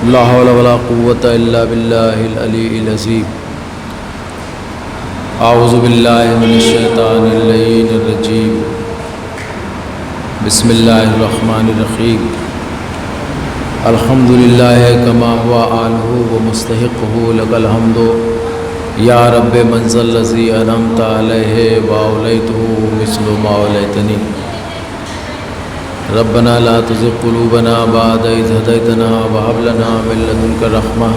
لا حول ولا قوة إلا بالله العلي العظيم. أعوذ بالله من الشيطان اللعين الرجيم. بسم الله الرحمن الرحيم. الحمد لله كما هو آله ومستحقه لك الحمد يا رب من ذا الذي أنعمت عليه وأوليته مثل ما أوليتني. ربنا لا تزغ قلوبنا بعد إذ هديتنا وهب لنا من لدنك رحمة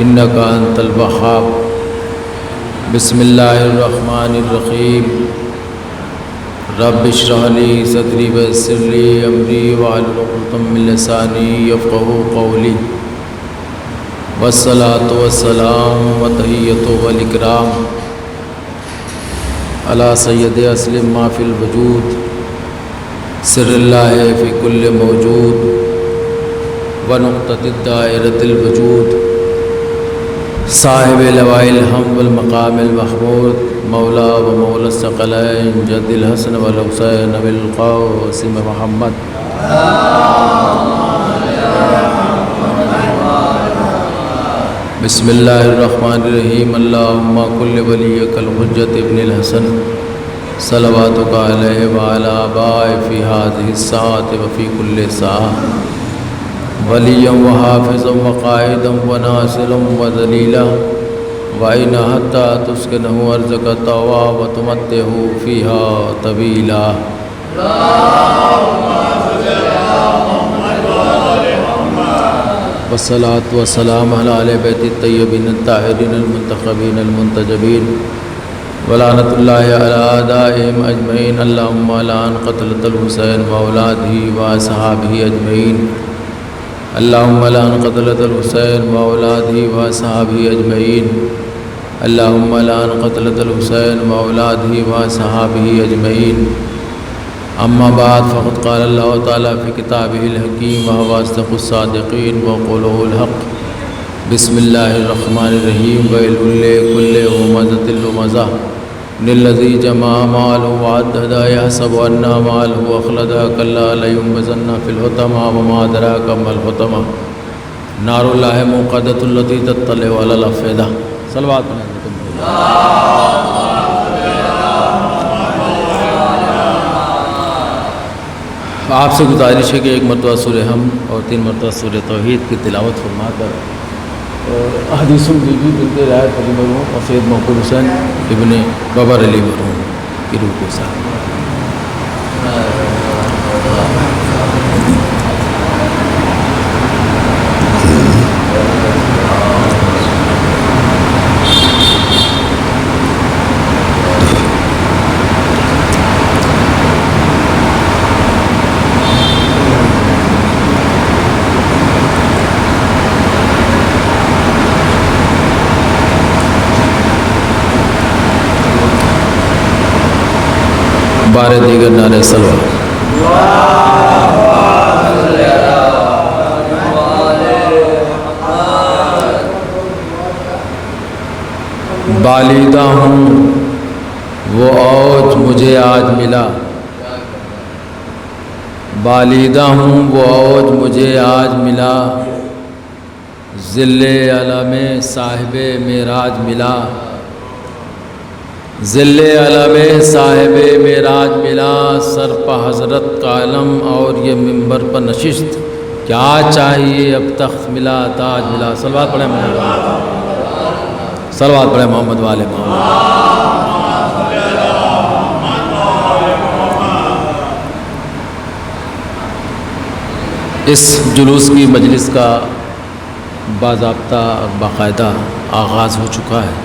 إنك أنت الوهاب. بسم الله الرحمن الرحيم. رب اشرح لي صدري ويسر لي أمري واحلل عقدة من لساني يفقهوا قولي. والصلاة والسلام والتحية والإكرام على سيد أسلم ما في الوجود سر اللہ فی کل موجود ونقطۃ دائرۃ الوجود صاحب لواء الحمد والمقام المحمود مولا و مولا الثقلین جد الحسن والحسین بالقاسم محمد. بسم اللہ الرحمن الرحیم. اللہم کل ولیک الحجۃ ابن الحسن صلواتک علیہ وعلی آبائہ فی ہذہ الساعۃ وفی کل ساعۃ ولیا وحافظا وقائدا وناصرا وذلیلا وإن حتی تسکنہ ارضک طوعا وتمتعہ فیہا طویلا. والصلاة والسلام علی اہل بیت الطیبین الطاہرین المنتخبین المنتجبین ولعنۃ اللہ علی اعدائہم اجمعین. اللہم لعن قتلۃ الحسین واولادہ واصحابہ اجمعین. اللہم لعن قتلۃ الحسین واولادہ واصحابہ اجمعین. اللہم لعن قتلۃ الحسین واولادہ واصحابہ اجمعین. اما بعد فقد قال اللہ تعالی فی کتابہ الحکیم وہو اصدق الصادقین وقولہ الحق. بسم اللہ الرحمن الرحیم. ویل لکل ہمزۃ لمزہ الذی جمع مالہ وعددہ یحسب ان مالہ اخلدہ کلا لینبذن فی الحطمہ وما ادراک ما الحطمہ نار اللہ موقدۃ التی تطلع علی الافئدہ. صلوات علیہ. آپ سے گزارش ہے کہ ایک مرتبہ سورہ حمد اور 3 مرتبہ سورہ توحید کی تلاوت فرما کر اور حدیث البیبی بنت رائے علی مرحوم اور سید محبوب حسین ابن بابر علی مرحوم کی روح کے ساتھ بارے دیگر نعرے صلوات. بالیدہ ہوں وہ اوج مجھے آج ملا. بالیدہ ہوں وہ اوج مجھے آج ملا. ذل علم صاحب معراج ملا. ذل علم صاحب معراج ملا. سر پہ حضرت کا علم اور یہ ممبر پر نشست. کیا چاہیے اب تخت ملا تاج ملا. صلوات پڑھیں محمد. صلوات پڑھیں محمد والے محمد. اس جلوس کی مجلس کا باضابطہ اور باقاعدہ آغاز ہو چکا ہے.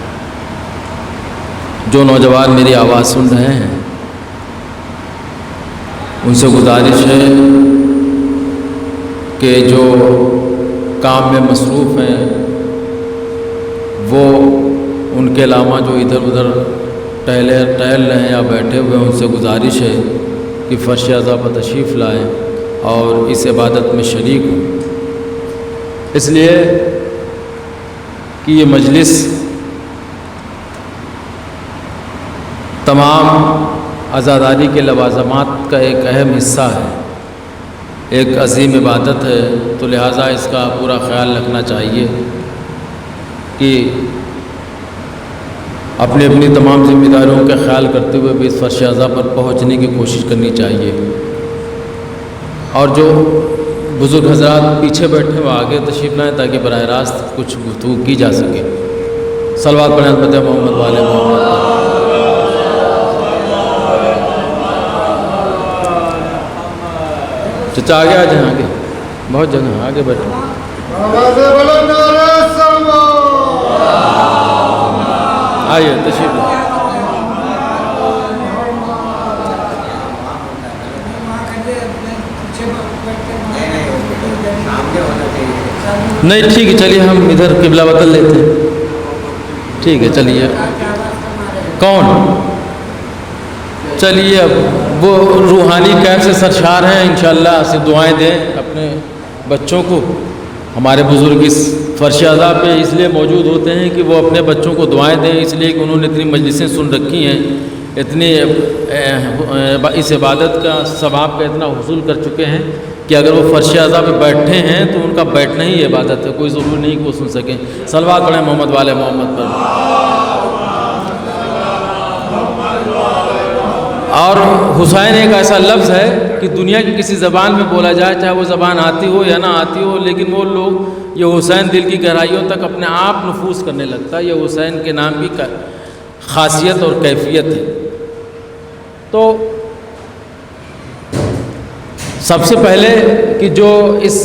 جو نوجوان میری آواز سن رہے ہیں ان سے گزارش ہے کہ جو کام میں مصروف ہیں وہ ان کے علاوہ جو ادھر ادھر ٹہل رہے ہیں یا بیٹھے ہوئے ہیں ان سے گزارش ہے کہ فرش اعضاء پر تشریف لائیں اور اس عبادت میں شریک ہوں. اس لیے کہ یہ مجلس تمام عزاداری کے لوازمات کا ایک اہم حصہ ہے. ایک عظیم عبادت ہے، تو لہٰذا اس کا پورا خیال رکھنا چاہیے کہ اپنی اپنی تمام ذمہ داریوں کا خیال کرتے ہوئے بھی اس فرش اعضاء پر پہنچنے کی کوشش کرنی چاہیے۔ اور جو بزرگ حضرات پیچھے بیٹھے وہ آگے تشریف لائیں تاکہ براہ راست کچھ گفتگو کی جا سکے۔ صلوات پڑھیں حضرت محمد والے محمد پر۔ چچا آگے آ جائیں، آگے بہت جگہ آگے بیٹھے۔ آئیے تشریف لائیں۔ نہیں ٹھیک ہے، چلیے ہم ادھر قبلہ بدل لیتے ہیں۔ ٹھیک ہے چلیے۔ کون؟ چلیے اب وہ روحانی کیف سے سرشار ہیں، انشاءاللہ سے دعائیں دیں اپنے بچوں کو۔ ہمارے بزرگ اس فرش اعضاء پہ اس لیے موجود ہوتے ہیں کہ وہ اپنے بچوں کو دعائیں دیں، اس لیے کہ انہوں نے اتنی مجلسیں سن رکھی ہیں، اتنی اس عبادت کا ثواب کا اتنا حصول کر چکے ہیں کہ اگر وہ فرش اعضاء پہ بیٹھے ہیں تو ان کا بیٹھنا ہی عبادت ہے، کوئی ضروری نہیں کہ وہ سن سکیں۔ صلوات پڑھیں محمد والے محمد پر۔ اور حسین ایک ایسا لفظ ہے کہ دنیا کی کسی زبان میں بولا جائے، چاہے وہ زبان آتی ہو یا نہ آتی ہو، لیکن وہ لوگ یہ حسین دل کی گہرائیوں تک اپنے آپ نفوذ کرنے لگتا ہے۔ یہ حسین کے نام کی خاصیت اور کیفیت ہے۔ تو سب سے پہلے کہ جو اس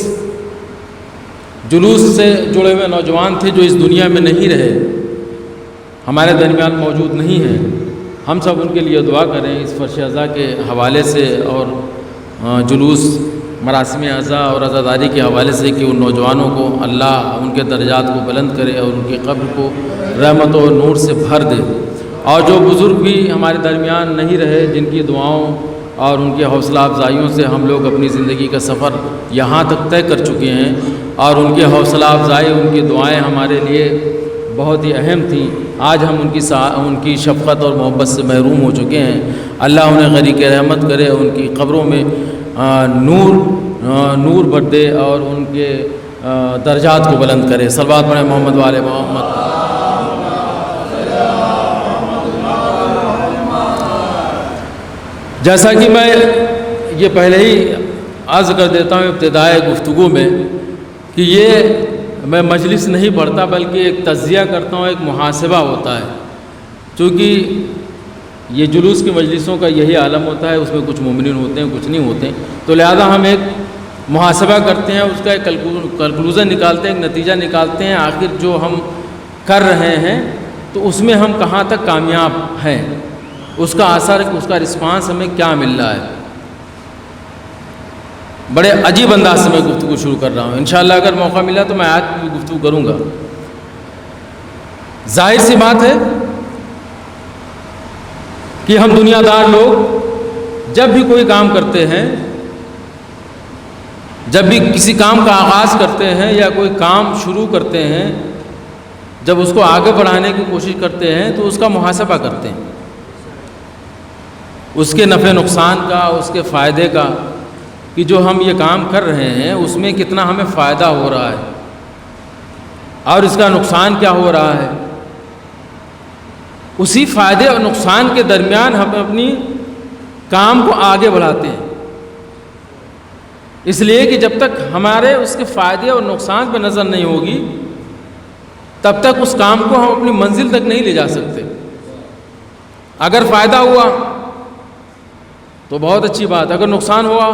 جلوس سے جڑے ہوئے نوجوان تھے جو اس دنیا میں نہیں رہے، ہمارے درمیان موجود نہیں ہیں، ہم سب ان کے لیے دعا کریں اس فرش اعضاء کے حوالے سے اور جلوس مراسم اعضاء اور عزاداری کے حوالے سے کہ ان نوجوانوں کو اللہ ان کے درجات کو بلند کرے اور ان کی قبر کو رحمت و نور سے بھر دے۔ اور جو بزرگ بھی ہمارے درمیان نہیں رہے، جن کی دعاؤں اور ان کی حوصلہ افزائیوں سے ہم لوگ اپنی زندگی کا سفر یہاں تک طے کر چکے ہیں، اور ان کی حوصلہ افزائی، ان کی دعائیں ہمارے لیے بہت ہی اہم تھیں، آج ہم ان کی شفقت اور محبت سے محروم ہو چکے ہیں۔ اللہ انہیں غریق رحمت کرے، ان کی قبروں میں نور بر دے اور ان کے درجات کو بلند کرے۔ صلوات پڑھیں محمد والے محمد۔ جیسا کہ میں یہ پہلے ہی عرض کر دیتا ہوں ابتدائے گفتگو میں کہ یہ میں مجلس نہیں پڑھتا بلکہ ایک تجزیہ کرتا ہوں، ایک محاسبہ ہوتا ہے، چونکہ یہ جلوس کی مجلسوں کا یہی عالم ہوتا ہے، اس میں کچھ مومنین ہوتے ہیں کچھ نہیں ہوتے ہیں، تو لہذا ہم ایک محاسبہ کرتے ہیں، اس کا ایک کنکلوژن نکالتے ہیں، ایک نتیجہ نکالتے ہیں، آخر جو ہم کر رہے ہیں تو اس میں ہم کہاں تک کامیاب ہیں، اس کا اثر، اس کا رسپانس ہمیں کیا مل رہا ہے۔ بڑے عجیب انداز سے میں گفتگو شروع کر رہا ہوں، انشاءاللہ اگر موقع ملا تو میں آج بھی گفتگو کروں گا۔ ظاہر سی بات ہے کہ ہم دنیا دار لوگ جب بھی کوئی کام کرتے ہیں، جب بھی کسی کام کا آغاز کرتے ہیں یا کوئی کام شروع کرتے ہیں، جب اس کو آگے بڑھانے کی کوشش کرتے ہیں تو اس کا محاسبہ کرتے ہیں، اس کے نفع نقصان کا، اس کے فائدے کا، کہ جو ہم یہ کام کر رہے ہیں اس میں کتنا ہمیں فائدہ ہو رہا ہے اور اس کا نقصان کیا ہو رہا ہے۔ اسی فائدے اور نقصان کے درمیان ہم اپنی کام کو آگے بڑھاتے ہیں، اس لیے کہ جب تک ہمارے اس کے فائدے اور نقصان پہ نظر نہیں ہوگی تب تک اس کام کو ہم اپنی منزل تک نہیں لے جا سکتے۔ اگر فائدہ ہوا تو بہت اچھی بات، اگر نقصان ہوا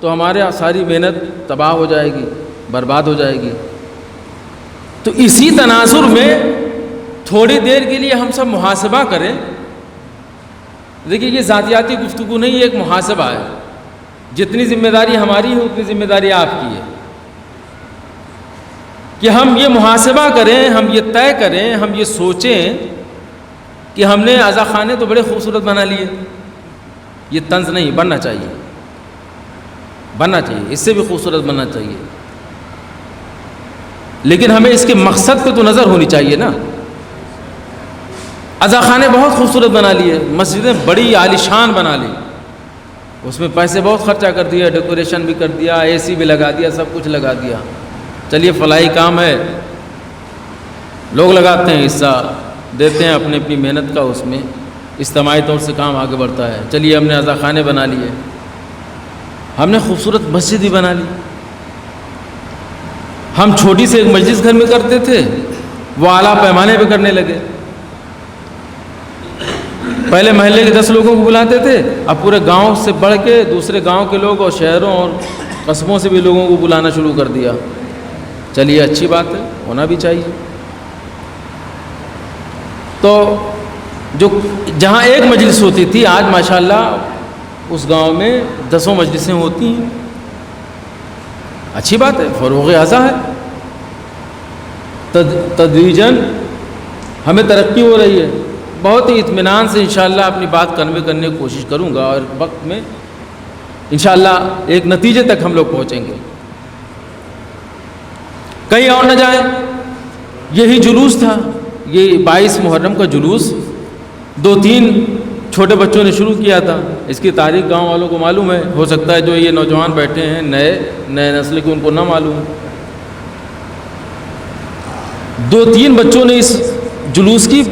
تو ہمارے ساری محنت تباہ ہو جائے گی، برباد ہو جائے گی۔ تو اسی تناظر میں تھوڑی دیر کے لیے ہم سب محاسبہ کریں۔ دیکھیے یہ ذاتیاتی گفتگو نہیں، یہ ایک محاسبہ ہے، جتنی ذمہ داری ہماری ہے اتنی ذمہ داری آپ کی ہے کہ ہم یہ محاسبہ کریں، ہم یہ طے کریں، ہم یہ سوچیں کہ ہم نے عزا خانے تو بڑے خوبصورت بنا لیے۔ یہ طنز نہیں، بننا چاہیے، بننا چاہیے، اس سے بھی خوبصورت بننا چاہیے، لیکن ہمیں اس کے مقصد پہ تو نظر ہونی چاہیے نا۔ عزا خانے بہت خوبصورت بنا لیے، مسجدیں بڑی عالیشان بنا لی، اس میں پیسے بہت خرچہ کر دیا، ڈیکوریشن بھی کر دیا، اے سی بھی لگا دیا، سب کچھ لگا دیا. چلیے فلاحی کام ہے، لوگ لگاتے ہیں، حصہ دیتے ہیں اپنی اپنی محنت کا، اس میں اجتماعی طور سے کام آگے بڑھتا ہے. چلیے ہم نے عزا خانے بنا لیے، ہم نے خوبصورت مسجد بھی بنا لی. ہم چھوٹی سے ایک مجلس گھر میں کرتے تھے، وہ اعلیٰ پیمانے پہ کرنے لگے. پہلے محلے کے 10 لوگوں کو بلاتے تھے، اب پورے گاؤں سے بڑھ کے دوسرے گاؤں کے لوگ اور شہروں اور قصبوں سے بھی لوگوں کو بلانا شروع کر دیا. چلیے اچھی بات ہے، ہونا بھی چاہیے. تو جہاں ایک مجلس ہوتی تھی، آج ماشاءاللہ اس گاؤں میں 10 مجلسیں ہوتی ہیں. اچھی بات ہے، فروغ اعضا ہے. تدریجاً ہمیں ترقی ہو رہی ہے. بہت ہی اطمینان سے انشاءاللہ اپنی بات کنوے کرنے کی کوشش کروں گا، اور وقت میں انشاءاللہ ایک نتیجے تک ہم لوگ پہنچیں گے. کہیں اور نہ جائیں، یہی جلوس تھا، یہ 22 محرم کا جلوس 2-3 چھوٹے بچوں نے شروع کیا تھا. اس کی تاریخ گاؤں والوں کو معلوم ہے، ہو سکتا ہے جو یہ نوجوان بیٹھے ہیں نئے نسل کے ان کو نہ معلوم. 2-3 بچوں نے اس جلوس کی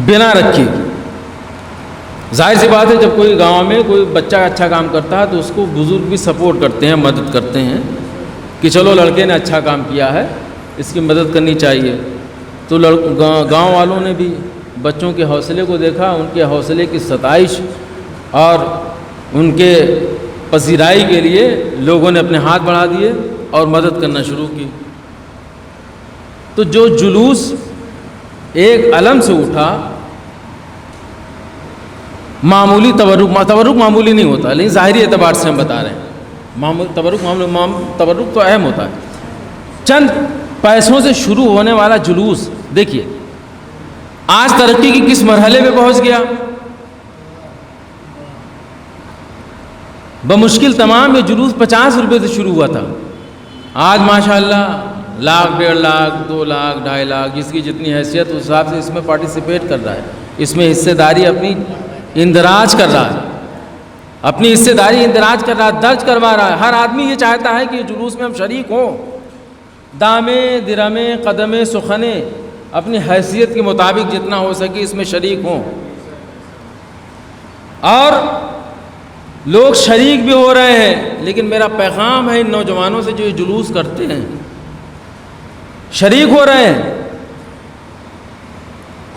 بنا رکھی. ظاہر سی بات ہے، جب کوئی گاؤں میں کوئی بچہ اچھا کام کرتا ہے تو اس کو بزرگ بھی سپورٹ کرتے ہیں، مدد کرتے ہیں کہ چلو لڑکے نے اچھا کام کیا ہے، اس کی مدد کرنی چاہیے. تو گاؤں والوں نے بھی بچوں کے حوصلے کو دیکھا، ان کے حوصلے کی ستائش اور ان کے پذیرائی کے لیے لوگوں نے اپنے ہاتھ بڑھا دیے اور مدد کرنا شروع کی. تو جو جلوس ایک علم سے اٹھا، معمولی تبرک معمولی نہیں ہوتا، لیکن ظاہری اعتبار سے ہم بتا رہے ہیں. تبرک تو اہم ہوتا ہے. چند پیسوں سے شروع ہونے والا جلوس دیکھیے آج ترقی کی کس مرحلے پہ پہنچ گیا. بمشکل تمام یہ جلوس 50 روپے سے شروع ہوا تھا، آج ماشاءاللہ 1,00,000 1.5 لاکھ 2 لاکھ 2.5 لاکھ جس کی جتنی حیثیت اس حساب سے اس میں پارٹیسپیٹ کر رہا ہے، اس میں حصے داری اپنی اندراج کر رہا ہے، اپنی حصے داری اندراج کر رہا ہے، درج کروا رہا ہے. ہر آدمی یہ چاہتا ہے کہ یہ جلوس میں ہم شریک ہوں، دامے درمے قدمے سخنے اپنی حیثیت کے مطابق جتنا ہو سکے اس میں شریک ہوں. اور لوگ شریک بھی ہو رہے ہیں، لیکن میرا پیغام ہے ان نوجوانوں سے جو یہ جلوس کرتے ہیں، شریک ہو رہے ہیں.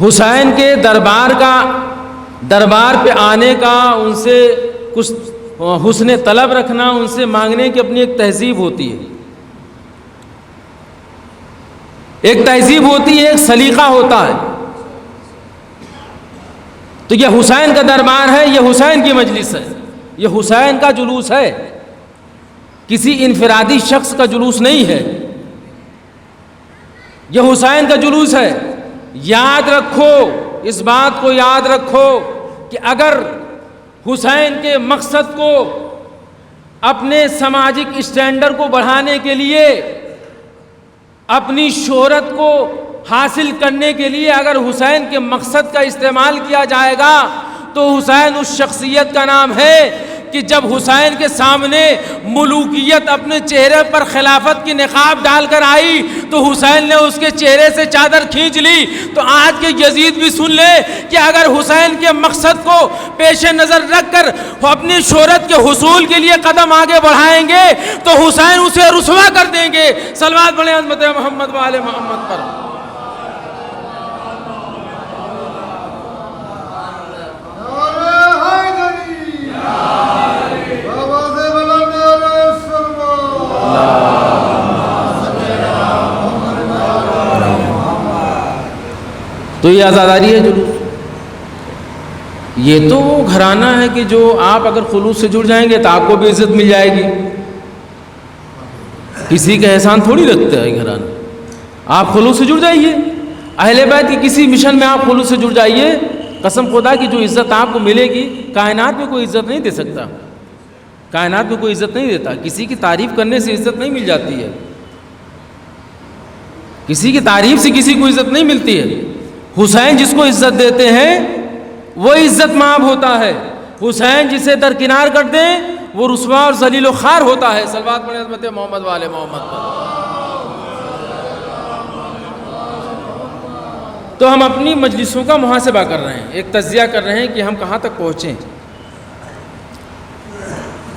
حسین کے دربار پہ آنے کا، ان سے کچھ حسن طلب رکھنا، ان سے مانگنے کی اپنی ایک تہذیب ہوتی ہے، ایک تہذیب ہوتی ہے، ایک سلیقہ ہوتا ہے. تو یہ حسین کا دربار ہے، یہ حسین کی مجلس ہے، یہ حسین کا جلوس ہے، کسی انفرادی شخص کا جلوس نہیں ہے، یہ حسین کا جلوس ہے. یاد رکھو، اس بات کو یاد رکھو کہ اگر حسین کے مقصد کو، اپنے سماجک اسٹینڈرڈ کو بڑھانے کے لیے، اپنی شہرت کو حاصل کرنے کے لیے اگر حسین کے مقصد کا استعمال کیا جائے گا تو حسین اس شخصیت کا نام ہے کہ جب حسین کے سامنے ملوکیت اپنے چہرے پر خلافت کی نقاب ڈال کر آئی تو حسین نے اس کے چہرے سے چادر کھینچ لی. تو آج کے یزید بھی سن لے کہ اگر حسین کے مقصد کو پیش نظر رکھ کر وہ اپنی شہرت کے حصول کے لیے قدم آگے بڑھائیں گے تو حسین اسے رسوا کر دیں گے. صلوات پڑھیں عظمت محمد و آل محمد پر. تو یہ آزاداری ہے جلوس. یہ تو وہ گھرانہ ہے کہ جو آپ اگر خلوص سے جڑ جائیں گے تو آپ کو بھی عزت مل جائے گی. کسی کا احسان تھوڑی رکھتا ہے گھرانہ. آپ خلوص سے جڑ جائیے، اہل بیت کی کسی مشن میں آپ خلوص سے جڑ جائیے، قسم خدا کی جو عزت آپ کو ملے گی کائنات میں کوئی عزت نہیں دے سکتا. کائنات میں کوئی عزت نہیں دیتا. کسی کی تعریف کرنے سے عزت نہیں مل جاتی ہے، کسی کی تعریف سے کسی کو عزت نہیں ملتی ہے. حسین جس کو عزت دیتے ہیں وہ عزت مآب ہوتا ہے. حسین جسے درکنار کر دیں وہ رسوا اور ذلیل و خوار ہوتا ہے. صلوات پڑھیں عظمت محمد والے محمد پر. تو ہم اپنی مجلسوں کا محاسبہ کر رہے ہیں, ایک تجزیہ کر رہے ہیں کہ ہم کہاں تک پہنچے.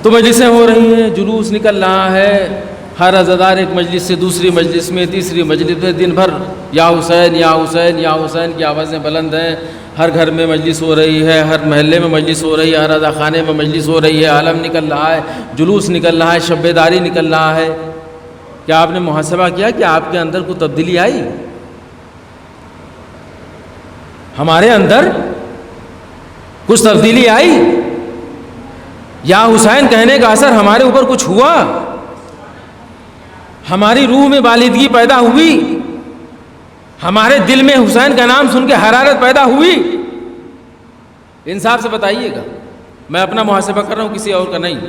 تو مجلسیں ہو رہی ہیں, جلوس نکل رہا ہے, ہر عزادار ایک مجلس سے دوسری مجلس میں, تیسری مجلس میں دن بھر یا حسین یا حسین یا حسین کی آوازیں بلند ہیں. ہر گھر میں مجلس ہو رہی ہے, ہر محلے میں مجلس ہو رہی ہے, ہر عزا خانے میں مجلس ہو رہی ہے, عالم نکل رہا ہے, جلوس نکل رہا ہے, شب بیداری نکل رہا ہے. کیا آپ نے محاسبہ کیا کہ آپ کے اندر کوئی تبدیلی آئی؟ ہمارے اندر کچھ تبدیلی آئی؟ یا حسین کہنے کا اثر ہمارے اوپر کچھ ہوا؟ ہماری روح میں بالادگی پیدا ہوئی؟ ہمارے دل میں حسین کا نام سن کے حرارت پیدا ہوئی؟ انصاف سے بتائیے گا. میں اپنا محاسبہ کر رہا ہوں, کسی اور کا نہیں.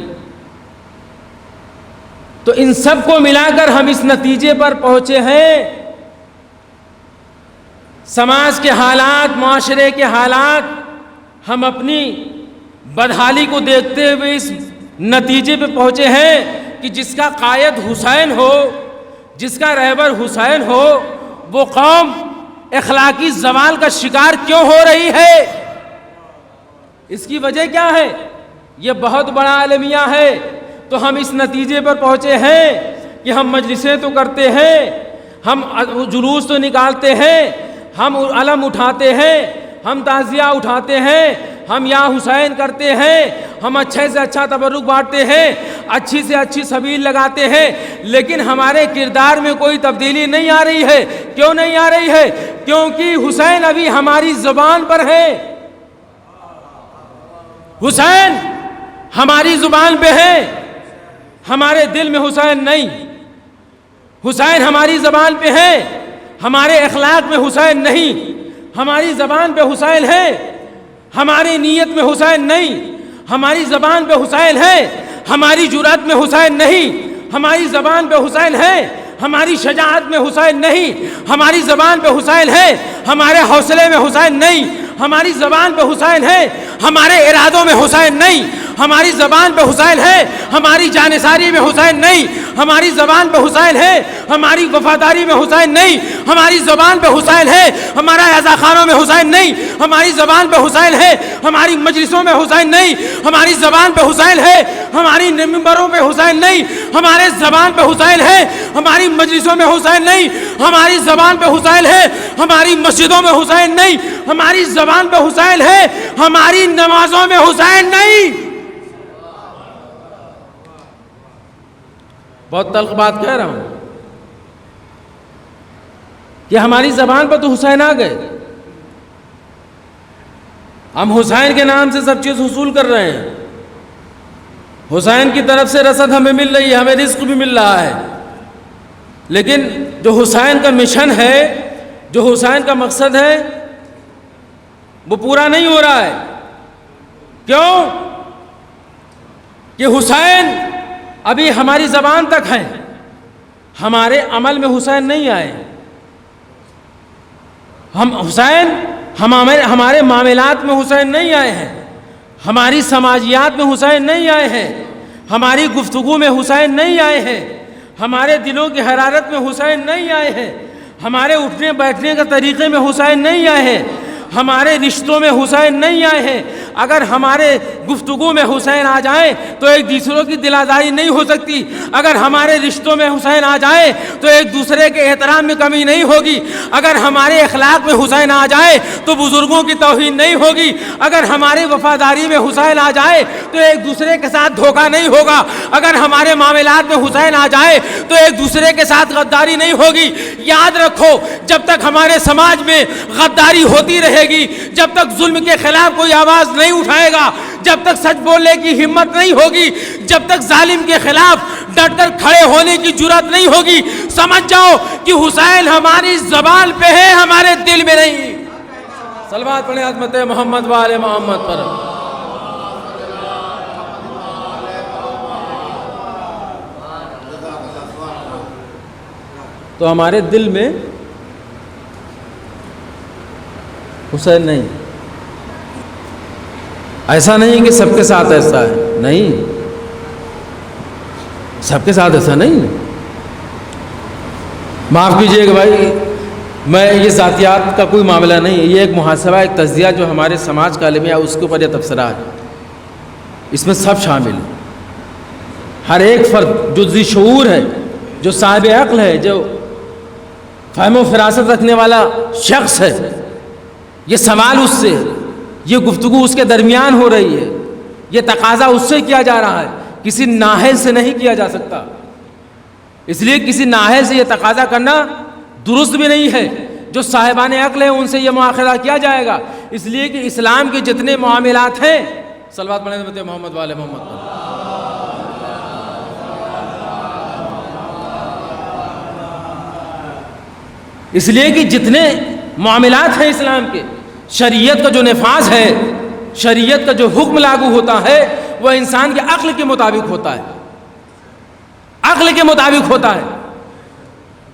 تو ان سب کو ملا کر ہم اس نتیجے پر پہنچے ہیں. سماج کے حالات, معاشرے کے حالات, ہم اپنی بدحالی کو دیکھتے ہوئے اس نتیجے پہ پہنچے ہیں کہ جس کا قائد حسین ہو, جس کا رہبر حسین ہو, وہ قوم اخلاقی زوال کا شکار کیوں ہو رہی ہے؟ اس کی وجہ کیا ہے؟ یہ بہت بڑا المیہ ہے. تو ہم اس نتیجے پر پہنچے ہیں کہ ہم مجلسیں تو کرتے ہیں, ہم جلوس تو نکالتے ہیں, ہم علم اٹھاتے ہیں, ہم تعزیہ اٹھاتے ہیں, ہم یا حسین کرتے ہیں, ہم اچھے سے اچھا تبرک بانٹتے ہیں, اچھی سے اچھی سبیل لگاتے ہیں, لیکن ہمارے کردار میں کوئی تبدیلی نہیں آ رہی ہے. کیوں نہیں آ رہی ہے؟ کیونکہ حسین ابھی ہماری زبان پر ہے. حسین ہماری زبان پہ ہے, ہمارے دل میں حسین نہیں. حسین ہماری زبان پہ ہے, ہمارے اخلاق میں حسین نہیں. ہماری زبان پہ حسین ہے, ہماری نیت میں حسین نہیں. ہماری زبان پہ حسین ہے, ہماری جرأت میں حسین نہیں. ہماری زبان پہ حسین ہے, ہماری شجاعت میں حسین نہیں. ہماری زبان پہ حسین ہے, ہمارے حوصلے میں حسین نہیں. ہماری زبان پہ حسین ہے, ہمارے ارادوں میں حسین نہیں. ہماری زبان پہ حسین ہے, ہماری جانثاری میں حسین نہیں. ہماری زبان پہ حسین ہے, ہماری وفاداری میں حسین نہیں. ہماری زبان پہ حسین ہے, ہمارا عزا خانوں میں حسین نہیں. ہماری زبان پہ حسین ہے, ہماری مجلسوں میں حسین نہیں. ہماری زبان پہ حسین ہے, ہماری ممبروں پہ حسین نہیں. ہمارے زبان پہ حسین ہے, ہماری مجلسوں میں حسین نہیں. ہماری زبان پہ حسین ہے, ہماری مسجدوں میں حسین نہیں. ہماری زبان پہ حسین ہے, ہماری نمازوں میں حسین نہیں. بہت تلخ بات کہہ رہا ہوں کہ ہماری زبان پر تو حسین آ گئے, ہم حسین کے نام سے سب چیز حصول کر رہے ہیں. حسین کی طرف سے رسد ہمیں مل رہی ہے, ہمیں رزق بھی مل رہا ہے, لیکن جو حسین کا مشن ہے, جو حسین کا مقصد ہے, وہ پورا نہیں ہو رہا ہے. کیوں؟ کہ حسین ابھی ہماری زبان تک ہے, ہمارے عمل میں حسین نہیں آئے. ہم حسین ہمارے معاملات میں حسین نہیں آئے ہیں, ہماری سماجیات میں حسین نہیں آئے ہیں, ہماری گفتگو میں حسین نہیں آئے ہیں, ہمارے دلوں کی حرارت میں حسین نہیں آئے ہیں, ہمارے اٹھنے بیٹھنے کے طریقے میں حسین نہیں آئے ہیں, ہمارے رشتوں میں حسین نہیں آئے ہیں. اگر ہمارے گفتگو میں حسین آ جائیں تو ایک دوسروں کی دل آزاری نہیں ہو سکتی. اگر ہمارے رشتوں میں حسین آ جائے تو ایک دوسرے کے احترام میں کمی نہیں ہوگی. اگر ہمارے اخلاق میں حسین آ جائے تو بزرگوں کی توہین نہیں ہوگی. اگر ہماری وفاداری میں حسین آ جائے تو ایک دوسرے کے ساتھ دھوکہ نہیں ہوگا. اگر ہمارے معاملات میں حسین آ جائے تو ایک دوسرے کے ساتھ غداری نہیں ہوگی. یاد رکھو, جب تک ہمارے سماج میں غداری ہوتی رہے گی, جب تک ظلم کے خلاف کوئی آواز نہیں اٹھائے گا, جب تک سچ بولنے کی ہمت نہیں ہوگی, جب تک ظالم کے خلاف ڈٹ کر کھڑے ہونے کی جرأت نہیں ہوگی, سمجھ جاؤ کہ حسین ہماری زبان پہ ہے, ہمارے دل میں نہیں. صلوات پڑھیں عظمت محمد والے محمد پر. تو ہمارے دل میں حسین نہیں. ایسا نہیں کہ سب کے ساتھ ایسا ہے، نہیں، سب کے ساتھ ایسا نہیں. معاف کیجیے کہ بھائی میں یہ ذاتیات کا کوئی معاملہ نہیں ہے، یہ ایک محاسبہ، ایک تجزیہ جو ہمارے سماج کا عالم ہے اس کے اوپر یہ تبصرہ ہے. اس میں سب شامل ہیں، ہر ایک فرد جو ذی شعور ہے، جو صاحب عقل ہے، جو فہم و فراست رکھنے والا شخص ہے، یہ سوال اس سے، یہ گفتگو اس کے درمیان ہو رہی ہے، یہ تقاضا اس سے کیا جا رہا ہے، کسی نااہل سے نہیں کیا جا سکتا. اس لیے کسی نااہل سے یہ تقاضا کرنا درست بھی نہیں ہے. جو صاحبان عقل ہیں ان سے یہ مواخذہ کیا جائے گا، اس لیے کہ اسلام کے جتنے معاملات ہیں، صلوات پڑھیں نبی محمد والے محمد پر، اس لیے کہ جتنے معاملات ہیں اسلام کے، شریعت کا جو نفاذ ہے، شریعت کا جو حکم لاگو ہوتا ہے وہ انسان کے عقل کے مطابق ہوتا ہے، عقل کے مطابق ہوتا ہے.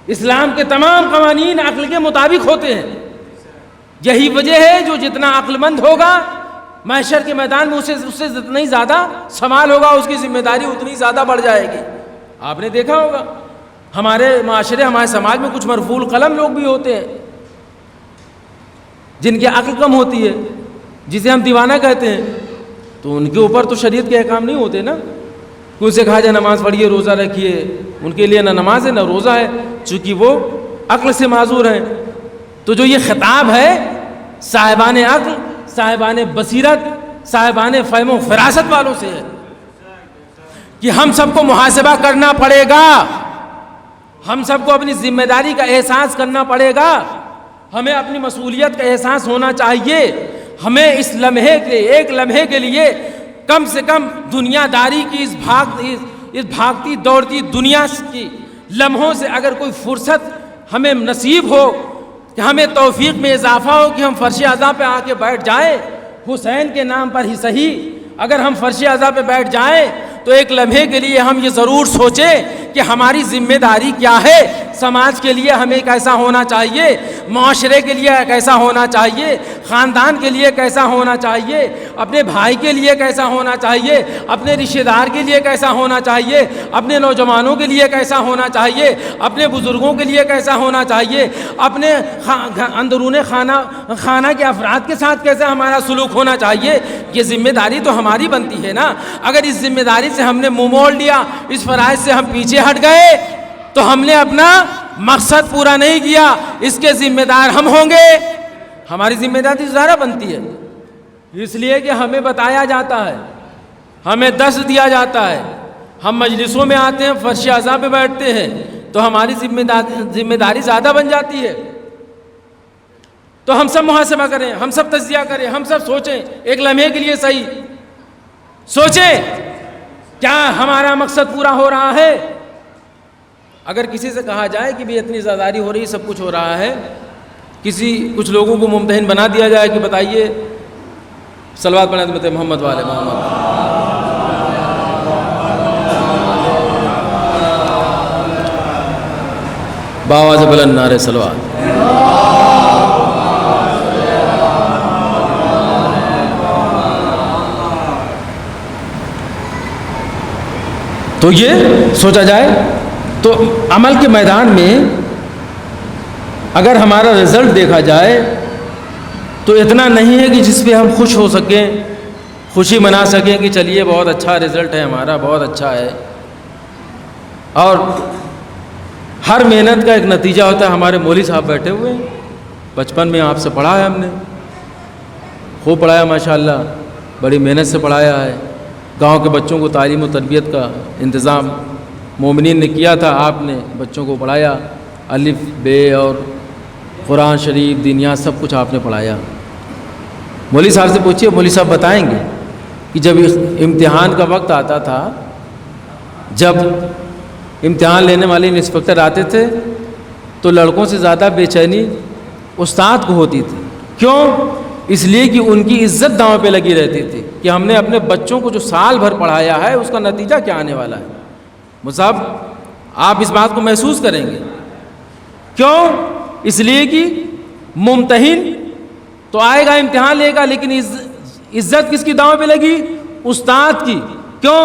اسلام کے تمام قوانین عقل کے مطابق ہوتے ہیں. یہی وجہ ہے جو جتنا عقل مند ہوگا محشر کے میدان میں اس سے جتنا ہی زیادہ سوال ہوگا، اس کی ذمہ داری اتنی زیادہ بڑھ جائے گی. آپ نے دیکھا ہوگا ہمارے معاشرے، ہمارے سماج میں کچھ مرفوع القلم لوگ بھی ہوتے ہیں جن کی عقل کم ہوتی ہے، جسے ہم دیوانہ کہتے ہیں، تو ان کے اوپر تو شریعت کے احکام نہیں ہوتے نا. ان سے کہا جائے نماز پڑھیے، روزہ رکھیے، ان کے لیے نہ نماز ہے نہ روزہ ہے، چونکہ وہ عقل سے معذور ہیں. تو جو یہ خطاب ہے صاحبان عقل، صاحبان بصیرت، صاحبان فہم و فراست والوں سے ہے کہ ہم سب کو محاسبہ کرنا پڑے گا، ہم سب کو اپنی ذمہ داری کا احساس کرنا پڑے گا، ہمیں اپنی مسئولیت کا احساس ہونا چاہیے. ہمیں اس لمحے کے، ایک لمحے کے لیے کم سے کم دنیا داری کی اس بھاگتی دوڑتی دنیا کی لمحوں سے اگر کوئی فرصت ہمیں نصیب ہو، کہ ہمیں توفیق میں اضافہ ہو کہ ہم فرش اعضاء پہ آ کے بیٹھ جائیں، حسین کے نام پر ہی صحیح، اگر ہم فرش اعضاء پہ بیٹھ جائیں تو ایک لمحے کے لیے ہم یہ ضرور سوچیں کہ ہماری ذمہ داری کیا ہے، سماج کے لیے ہمیں کیسا ہونا چاہیے، معاشرے کے لیے کیسا ہونا چاہیے، خاندان کے لیے کیسا ہونا چاہیے، اپنے بھائی کے لیے کیسا ہونا چاہیے، اپنے رشتہ دار کے لیے کیسا ہونا چاہیے، اپنے نوجوانوں کے لیے کیسا ہونا چاہیے، اپنے بزرگوں کے لیے کیسا ہونا چاہیے، اپنے اندرون خانہ کے افراد کے ساتھ کیسا ہمارا سلوک ہونا چاہیے. یہ ذمہ داری تو ہماری بنتی ہے نا. اگر اس ذمہ داری سے ہم نے منہ موڑ لیا، اس فرائض سے ہم پیچھے ہٹ گئے تو ہم نے اپنا مقصد پورا نہیں کیا، اس کے ذمہ دار ہم ہوں گے. ہماری ذمہ داری زیادہ بنتی ہے، اس لیے کہ ہمیں بتایا جاتا ہے، ہمیں درس دیا جاتا ہے، ہم مجلسوں میں آتے ہیں، فرش اعضاء پہ بیٹھتے ہیں تو ہماری ذمہ داری زیادہ بن جاتی ہے. تو ہم سب محاسبہ کریں، ہم سب تجزیہ کریں، ہم سب سوچیں، ایک لمحے کے لیے صحیح سوچیں کیا ہمارا مقصد پورا ہو رہا ہے. اگر کسی سے کہا جائے کہ بھی اتنی زیاداری ہو رہی ہے، سب کچھ ہو رہا ہے، کچھ لوگوں کو ممتحن بنا دیا جائے کہ بتائیے، صلوات پڑھیں حضرت محمد والے محمد، باواز بلند نعرے صلوات. تو یہ سوچا جائے تو عمل کے میدان میں اگر ہمارا رزلٹ دیکھا جائے تو اتنا نہیں ہے کہ جس پہ ہم خوش ہو سکیں، خوشی منا سکیں کہ چلیے بہت اچھا رزلٹ ہے ہمارا، بہت اچھا ہے. اور ہر محنت کا ایک نتیجہ ہوتا ہے. ہمارے مولوی صاحب بیٹھے ہوئے ہیں، بچپن میں آپ سے پڑھا ہے، ہم نے خوب پڑھایا ماشاءاللہ، بڑی محنت سے پڑھایا ہے. گاؤں کے بچوں کو تعلیم و تربیت کا انتظام مومنین نے کیا تھا، آپ نے بچوں کو پڑھایا، الف بے اور قرآن شریف دینیات سب کچھ آپ نے پڑھایا. مولوی صاحب سے پوچھیے، مولوی صاحب بتائیں گے کہ جب امتحان کا وقت آتا تھا، جب امتحان لینے والے انسپکٹر آتے تھے تو لڑکوں سے زیادہ بے چینی استاد کو ہوتی تھی. کیوں؟ اس لیے کہ ان کی عزت داؤں پہ لگی رہتی تھی کہ ہم نے اپنے بچوں کو جو سال بھر پڑھایا ہے اس کا نتیجہ کیا آنے والا ہے. مصعب آپ اس بات کو محسوس کریں گے. کیوں؟ اس لیے کہ ممتحن تو آئے گا، امتحان لے گا، لیکن عزت کس کی داؤں پہ لگی؟ استاد کی. کیوں؟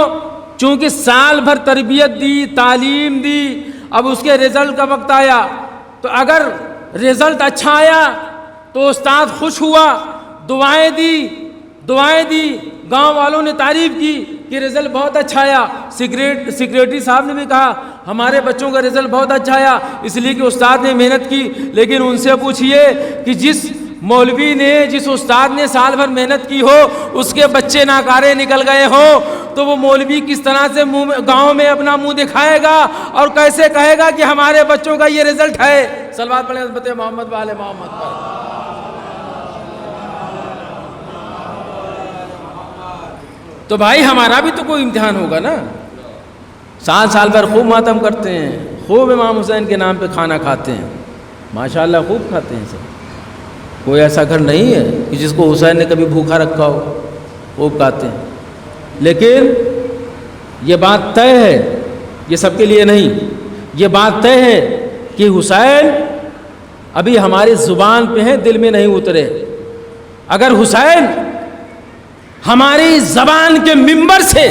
چونکہ سال بھر تربیت دی، تعلیم دی، اب اس کے رزلٹ کا وقت آیا. تو اگر رزلٹ اچھا آیا تو استاد خوش ہوا، دعائیں دی، گاؤں والوں نے تعریف کی کہ رزلٹ بہت اچھا آیا. سیکریٹری صاحب نے بھی کہا ہمارے بچوں کا رزلٹ بہت اچھا آیا، اس لیے کہ استاد نے محنت کی. لیکن ان سے پوچھئے کہ جس مولوی نے، جس استاد نے سال بھر محنت کی ہو، اس کے بچے ناکارے نکل گئے ہوں، تو وہ مولوی کس طرح سے گاؤں میں اپنا منہ دکھائے گا اور کیسے کہے گا کہ ہمارے بچوں کا یہ رزلٹ ہے؟ صلوات پڑھیں حضرت محمد وآل محمد پر. تو بھائی ہمارا بھی تو کوئی امتحان ہوگا نا. سال بھر خوب ماتم کرتے ہیں، خوب امام حسین کے نام پہ کھانا کھاتے ہیں، ماشاءاللہ خوب کھاتے ہیں سب. کوئی ایسا گھر نہیں ہے کہ جس کو حسین نے کبھی بھوکا رکھا ہو، خوب کھاتے ہیں. لیکن یہ بات طے ہے، یہ سب کے لیے نہیں، یہ بات طے ہے کہ حسین ابھی ہماری زبان پہ ہیں، دل میں نہیں اترے. اگر حسین ہماری زبان کے منبر سے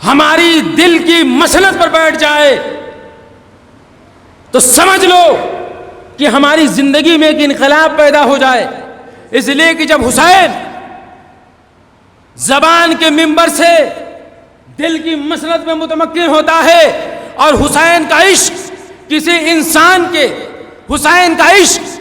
ہماری دل کی مسند پر بیٹھ جائے تو سمجھ لو کہ ہماری زندگی میں ایک انقلاب پیدا ہو جائے. اس لیے کہ جب حسین زبان کے منبر سے دل کی مسند میں متمکن ہوتا ہے، اور حسین کا عشق کسی انسان کے، حسین کا عشق،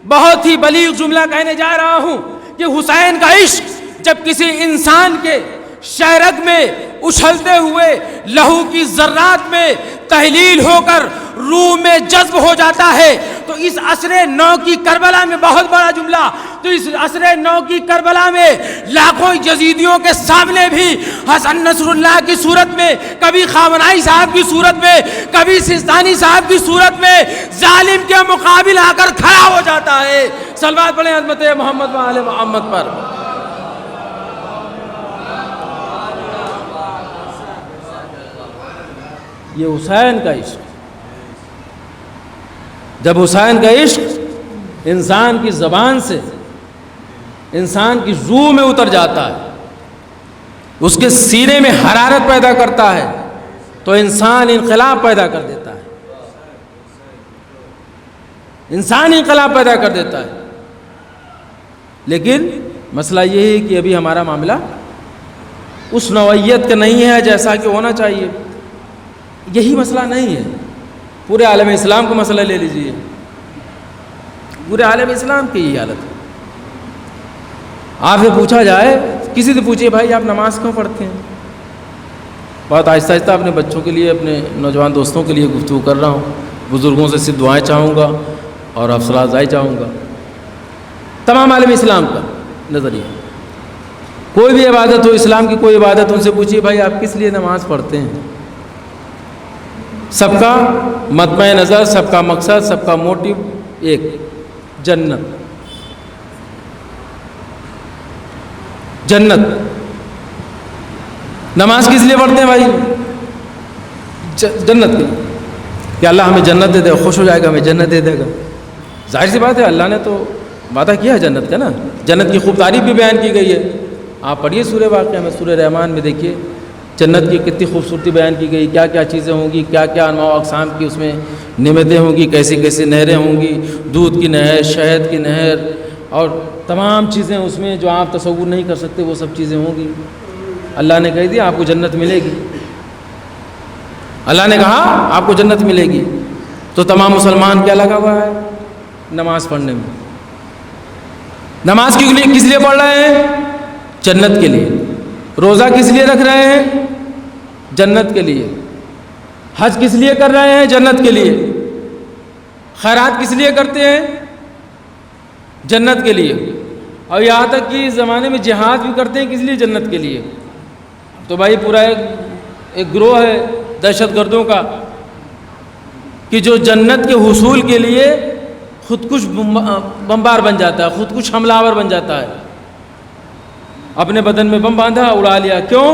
بہت ہی بلیغ جملہ کہنے جا رہا ہوں کہ حسین کا عشق جب کسی انسان کے شہرگ میں اچھلتے ہوئے لہو کی ذرات میں تحلیل ہو کر روح میں جذب ہو جاتا ہے، تو اس عصر نو کی کربلا میں، بہت بڑا جملہ، تو اس عصر نو کی کربلا میں لاکھوں یزیدیوں کے سامنے بھی حسن نصر اللہ کی صورت میں، کبھی خامنائی صاحب کی صورت میں، کبھی سیستانی صاحب کی صورت میں ظالم کے مقابل آ کر کھڑا ہو جاتا ہے. صلوات پڑھیں حضرت محمد وآل محمد پر. یہ حسین کا عشق. جب حسین کا عشق انسان کی زبان سے انسان کی روح میں اتر جاتا ہے، اس کے سینے میں حرارت پیدا کرتا ہے، تو انسان انقلاب پیدا کر دیتا ہے. انسان انقلاب پیدا کر دیتا ہے. لیکن مسئلہ یہ ہے کہ ابھی ہمارا معاملہ اس نوعیت کا نہیں ہے جیسا کہ ہونا چاہیے. یہی مسئلہ نہیں ہے، پورے عالم اسلام کا مسئلہ لے لیجئے. پورے عالم اسلام کی یہی حالت ہے. آپ سے پوچھا جائے، کسی سے پوچھئے بھائی آپ نماز کیوں پڑھتے ہیں؟ بہت آہستہ آہستہ اپنے بچوں کے لیے، اپنے نوجوان دوستوں کے لیے گفتگو کر رہا ہوں. بزرگوں سے صرف دعائیں چاہوں گا اور افسرات افزائی چاہوں گا. تمام عالم اسلام کا نظریہ، کوئی بھی عبادت ہو، اسلام کی کوئی عبادت، ان سے پوچھئے بھائی آپ کس لیے نماز پڑھتے ہیں؟ سب کا مطمع نظر، سب کا مقصد، سب کا موٹیو ایک، جنت. جنت. نماز کس لیے پڑھتے ہیں بھائی؟ جنت کے لیے، کہ اللہ ہمیں جنت دے دے، خوش ہو جائے گا، ہمیں جنت دے دے گا. ظاہر سی بات ہے، اللہ نے تو وعدہ کیا ہے جنت کا نا. جنت کی خوب تعریف بھی بیان کی گئی ہے. آپ پڑھیے سورہ واقعہ میں، سورہ رحمان میں دیکھیے جنت کی کتنی خوبصورتی بیان کی گئی، کیا کیا چیزیں ہوں گی، کیا کیا انواع و اقسام کی اس میں نعمتیں ہوں گی، کیسی کیسی نہریں ہوں گی، دودھ کی نہر، شہد کی نہر، اور تمام چیزیں اس میں جو آپ تصور نہیں کر سکتے وہ سب چیزیں ہوں گی. اللہ نے کہہ دیا آپ کو جنت ملے گی. اللہ نے کہا آپ کو جنت ملے گی. تو تمام مسلمان کیا لگا ہوا ہے؟ نماز پڑھنے میں. نماز کس لیے پڑھ رہے ہیں؟ جنت کے لیے. روزہ کس لیے رکھ رہے ہیں؟ جنت کے لیے. حج کس لیے کر رہے ہیں؟ جنت کے لیے. خیرات کس لیے کرتے ہیں؟ جنت کے لیے. اور یہاں تک کہ اس زمانے میں جہاد بھی کرتے ہیں کس لیے؟ جنت کے لیے. تو بھائی پورا ایک گروہ ہے دہشت گردوں کا کہ جو جنت کے حصول کے لیے خود کش بمبار بن جاتا ہے، خود کش حملہ آور بن جاتا ہے. اپنے بدن میں بم باندھا، اڑا لیا. کیوں؟